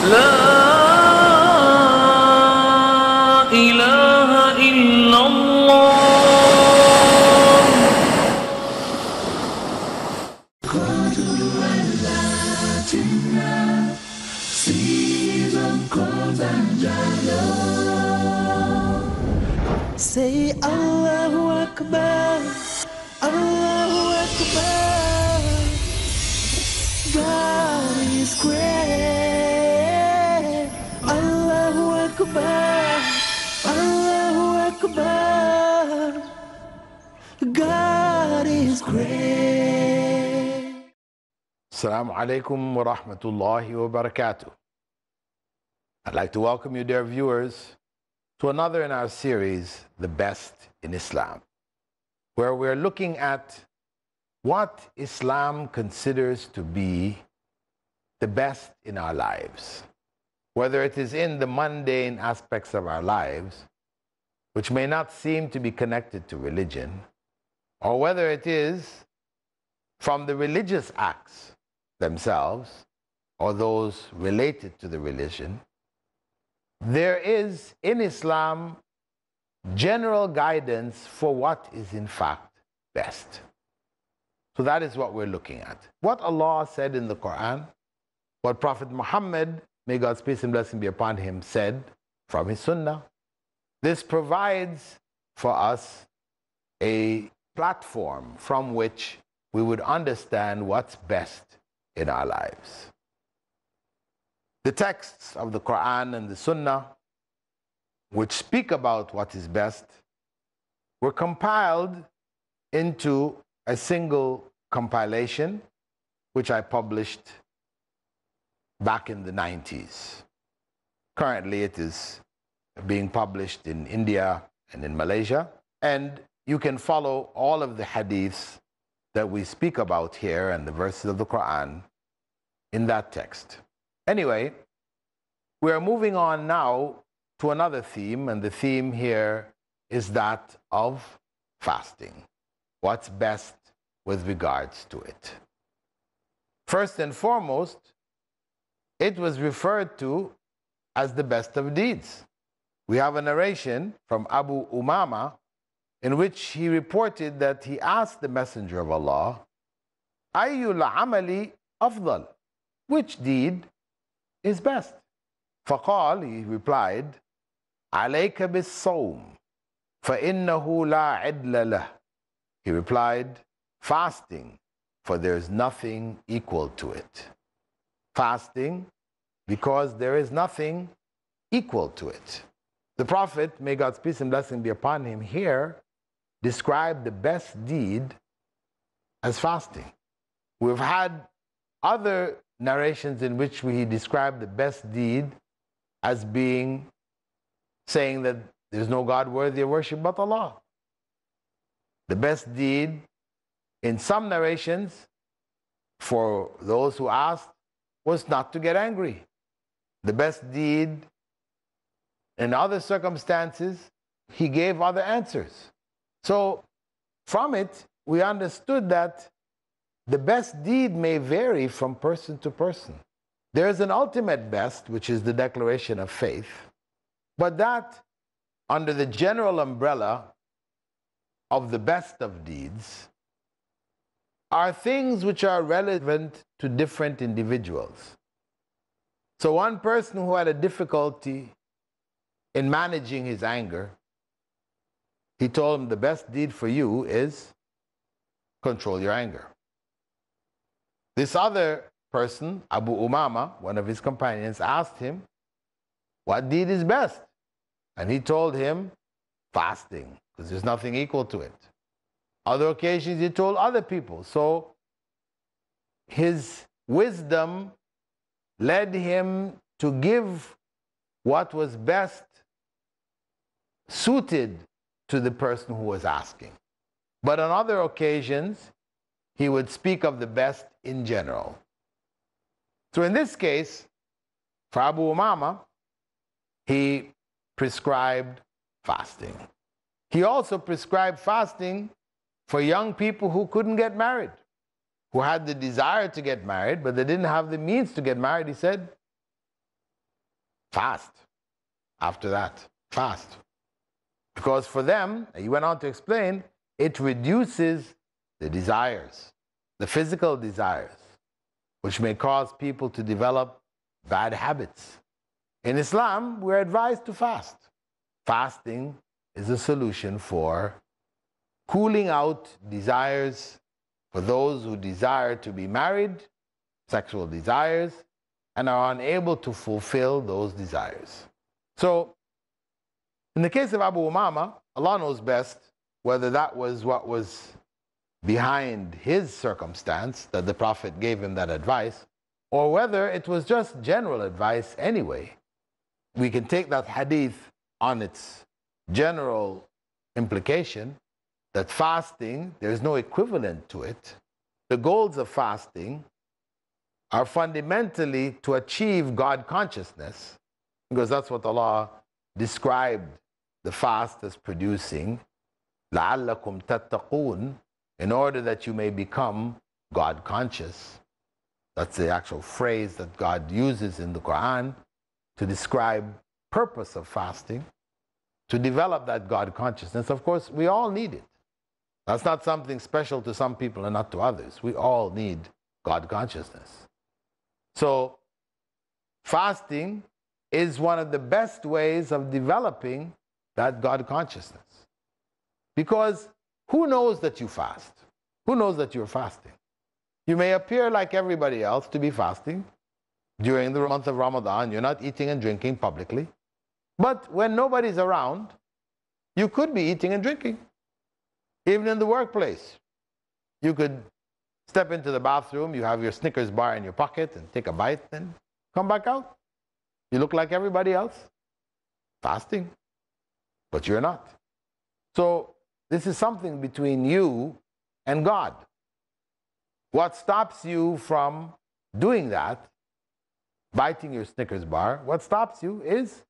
لا إله إلا الله. Say Allahu Akbar, Allahu Akbar. God is great. Allahu Akbar, Allahu Akbar. God is great. Assalamu alaikum wa rahmatullahi wa barakatuh. I'd like to welcome you, dear viewers, to another in our series, The Best in Islam, where we're looking at what Islam considers to be the best in our lives, whether it is in the mundane aspects of our lives, which may not seem to be connected to religion, or whether it is from the religious acts themselves or those related to the religion. There is in Islam general guidance for what is in fact best. So that is what we're looking at. What Allah said in the Quran, what Prophet Muhammad, may God's peace and blessing be upon him, said from his Sunnah. This provides for us a platform from which we would understand what's best in our lives. The texts of the Quran and the Sunnah, which speak about what is best, were compiled into a single compilation, which I published back in the 90s. Currently, it is being published in India and in Malaysia, and you can follow all of the hadiths that we speak about here and the verses of the Quran in that text. Anyway, we are moving on now to another theme, and the theme here is that of fasting. What's best with regards to it? First and foremost, it was referred to as the best of deeds. We have a narration from Abu Umama in which he reported that he asked the Messenger of Allah, Ayyul amali afdal? Which deed is best? Faqal, he replied, Alayka bis sawm, fa innahu la idla lah. He replied, fasting, for there is nothing equal to it. Fasting, because there is nothing equal to it. The Prophet, may God's peace and blessing be upon him, here described the best deed as fasting. We've had other narrations in which he described the best deed as being saying that there's no God worthy of worship but Allah. The best deed in some narrations for those who asked was not to get angry. The best deed in other circumstances, he gave other answers. So from it, we understood that the best deed may vary from person to person. There is an ultimate best, which is the declaration of faith, but that, under the general umbrella of the best of deeds, are things which are relevant to different individuals. So one person who had a difficulty in managing his anger, he told him the best deed for you is control your anger. This other person, Abu Umama, one of his companions, asked him, what deed is best? And he told him, fasting, because there's nothing equal to it. Other occasions he told other people. So his wisdom led him to give what was best suited to the person who was asking. But on other occasions, he would speak of the best in general. So in this case, for Abu Umama, he prescribed fasting. He also prescribed fasting for young people who couldn't get married, who had the desire to get married, but they didn't have the means to get married. He said, Fast. After that, fast. Because for them, he went on to explain, it reduces the desires, the physical desires, which may cause people to develop bad habits. In Islam, we're advised to fast. Fasting is a solution for cooling out desires for those who desire to be married, sexual desires, and are unable to fulfill those desires. So, in the case of Abu Umama, Allah knows best whether that was what was behind his circumstance, that the Prophet gave him that advice, or whether it was just general advice anyway. We can take that hadith on its general implication that fasting, there's no equivalent to it. The goals of fasting are fundamentally to achieve God consciousness, because that's what Allah described the fast as producing. لَعَلَّكُمْ تَتَّقُونَ, in order that you may become God conscious. That's the actual phrase that God uses in the Quran to describe purpose of fasting, to develop that God consciousness. Of course, we all need it. That's not something special to some people and not to others. We all need God consciousness. So, fasting is one of the best ways of developing that God consciousness. Because who knows that you fast? Who knows that you're fasting? You may appear like everybody else to be fasting during the month of Ramadan. You're not eating and drinking publicly. But when nobody's around, you could be eating and drinking. Even in the workplace, you could step into the bathroom, you have your Snickers bar in your pocket and take a bite and come back out. You look like everybody else, fasting, but you're not. So this is something between you and God. What stops you from doing that, biting your Snickers bar, what stops you is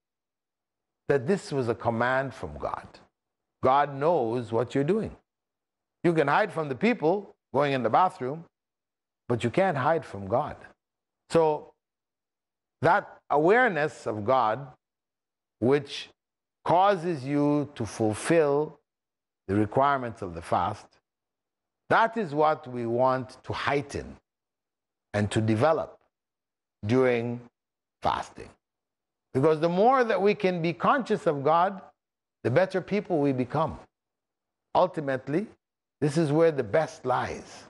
that this was a command from God. God knows what you're doing. You can hide from the people going in the bathroom, but you can't hide from God. So that awareness of God, which causes you to fulfill the requirements of the fast, that is what we want to heighten and to develop during fasting. Because the more that we can be conscious of God, the better people we become. Ultimately, this is where the best lies.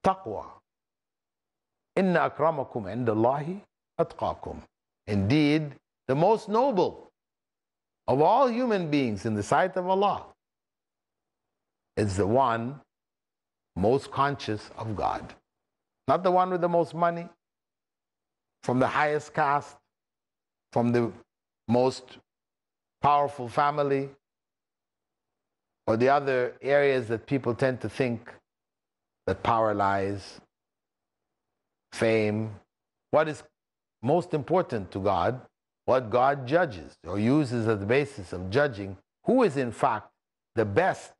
Taqwa. Inna akramakum indallahi atqakum. Indeed, the most noble of all human beings in the sight of Allah is the one most conscious of God. Not the one with the most money, from the highest caste, from the most powerful family, or the other areas that people tend to think that power lies, fame. What is most important to God, what God judges or uses as the basis of judging who is in fact the best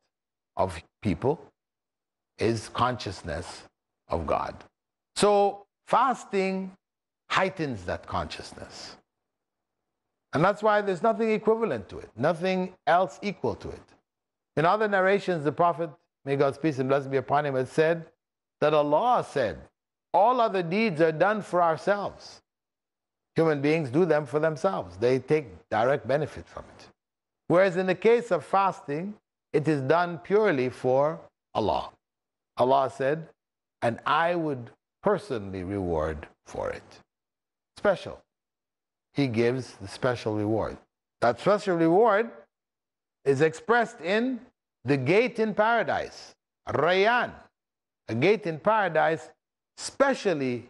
of people, is consciousness of God. So fasting heightens that consciousness. And that's why there's nothing equivalent to it, nothing else equal to it. In other narrations, the Prophet, may God's peace and blessing be upon him, has said that Allah said, all other deeds are done for ourselves. Human beings do them for themselves. They take direct benefit from it. Whereas in the case of fasting, it is done purely for Allah. Allah said, and I would personally reward for it. Special. He gives the special reward. That special reward is expressed in the gate in paradise, Rayyan, a gate in paradise specially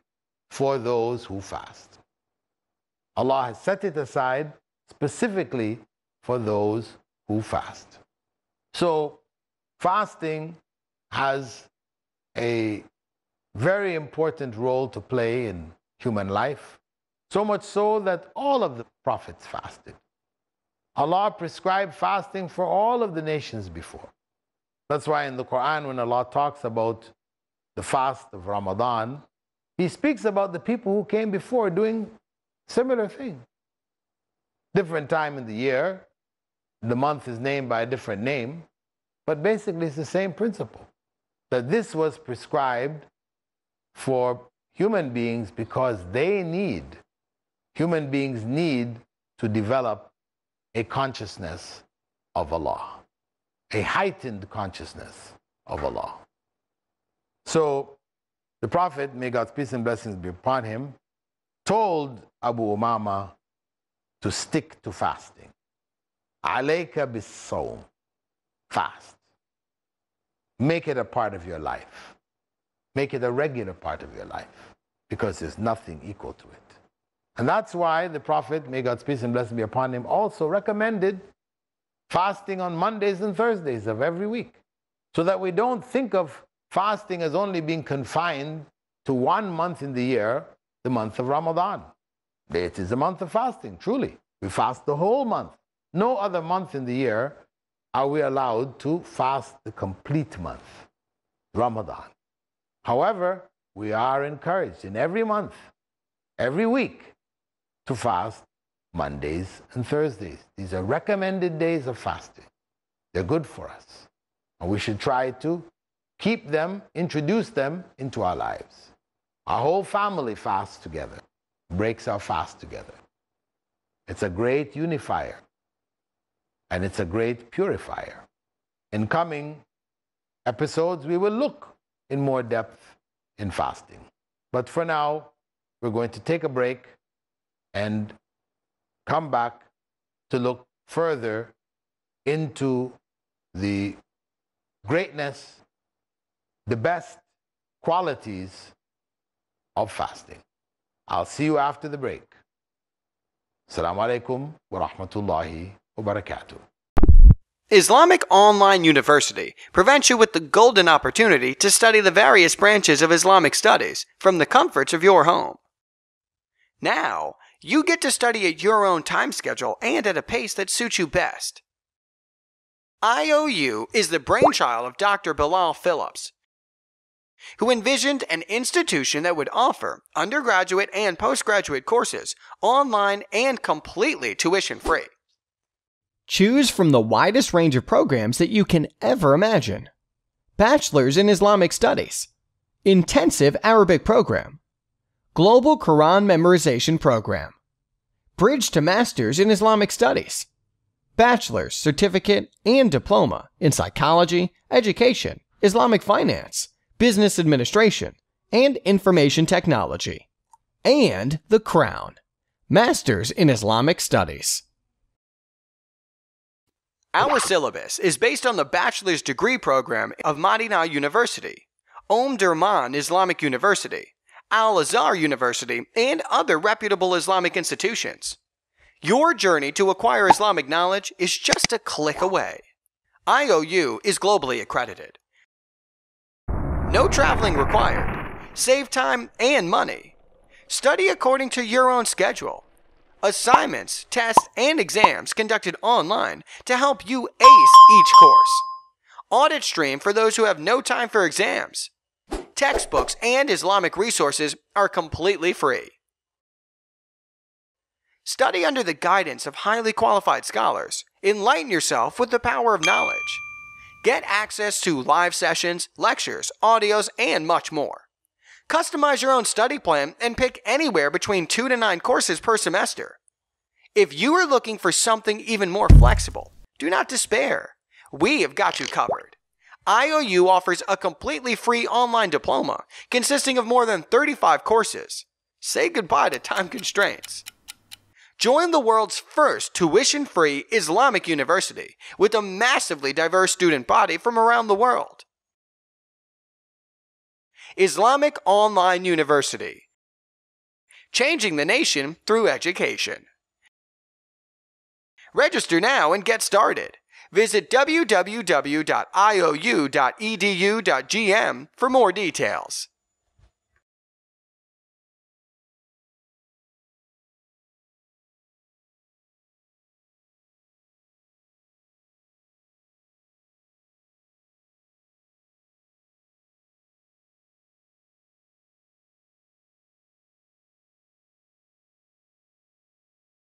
for those who fast. Allah has set it aside specifically for those who fast. So fasting has a very important role to play in human life, so much so that all of the prophets fasted. Allah prescribed fasting for all of the nations before. That's why in the Quran, when Allah talks about the fast of Ramadan, He speaks about the people who came before doing similar things. Different time in the year, the month is named by a different name, but basically it's the same principle. That this was prescribed for human beings because human beings need to develop a consciousness of Allah, a heightened consciousness of Allah. So the Prophet, may God's peace and blessings be upon him, told Abu Umama to stick to fasting. Alayka bis-sawm. Fast. Make it a part of your life. Make it a regular part of your life, because there's nothing equal to it. And that's why the Prophet, may God's peace and blessing be upon him, also recommended fasting on Mondays and Thursdays of every week, so that we don't think of fasting as only being confined to 1 month in the year, the month of Ramadan. It is a month of fasting, truly. We fast the whole month. No other month in the year are we allowed to fast the complete month, Ramadan. However, we are encouraged in every month, every week, to fast Mondays and Thursdays. These are recommended days of fasting. They're good for us. And we should try to keep them, introduce them into our lives. Our whole family fasts together, breaks our fast together. It's a great unifier, and it's a great purifier. In coming episodes, we will look in more depth in fasting. But for now, we're going to take a break and come back to look further into the greatness, the best qualities of fasting. I'll see you after the break. Assalamu alaikum wa rahmatullahi wa barakatuh. Islamic Online University presents you with the golden opportunity to study the various branches of Islamic studies from the comforts of your home. Now, you get to study at your own time schedule and at a pace that suits you best. IOU is the brainchild of Dr. Bilal Philips, who envisioned an institution that would offer undergraduate and postgraduate courses online and completely tuition-free. Choose from the widest range of programs that you can ever imagine. Bachelor's in Islamic Studies, Intensive Arabic Program, Global Quran Memorization Program, Bridge to Master's in Islamic Studies, Bachelor's, Certificate, and Diploma in Psychology, Education, Islamic Finance, Business Administration, and Information Technology, and the Crown, Master's in Islamic Studies. Our syllabus is based on the bachelor's degree program of Madinah University, Durman Islamic University, Al-Azhar University, and other reputable Islamic institutions. Your journey to acquire Islamic knowledge is just a click away. IOU is globally accredited. No traveling required. Save time and money. Study according to your own schedule. Assignments, tests, and exams conducted online to help you ace each course. Audit stream for those who have no time for exams. Textbooks and Islamic resources are completely free. Study under the guidance of highly qualified scholars. Enlighten yourself with the power of knowledge. Get access to live sessions, lectures, audios, and much more. Customize your own study plan and pick anywhere between 2 to 9 courses per semester. If you are looking for something even more flexible, do not despair. We have got you covered. IOU offers a completely free online diploma consisting of more than 35 courses. Say goodbye to time constraints. Join the world's first tuition-free Islamic university with a massively diverse student body from around the world. Islamic Online University, changing the nation through education. Register now and get started. Visit www.iou.edu.gm for more details.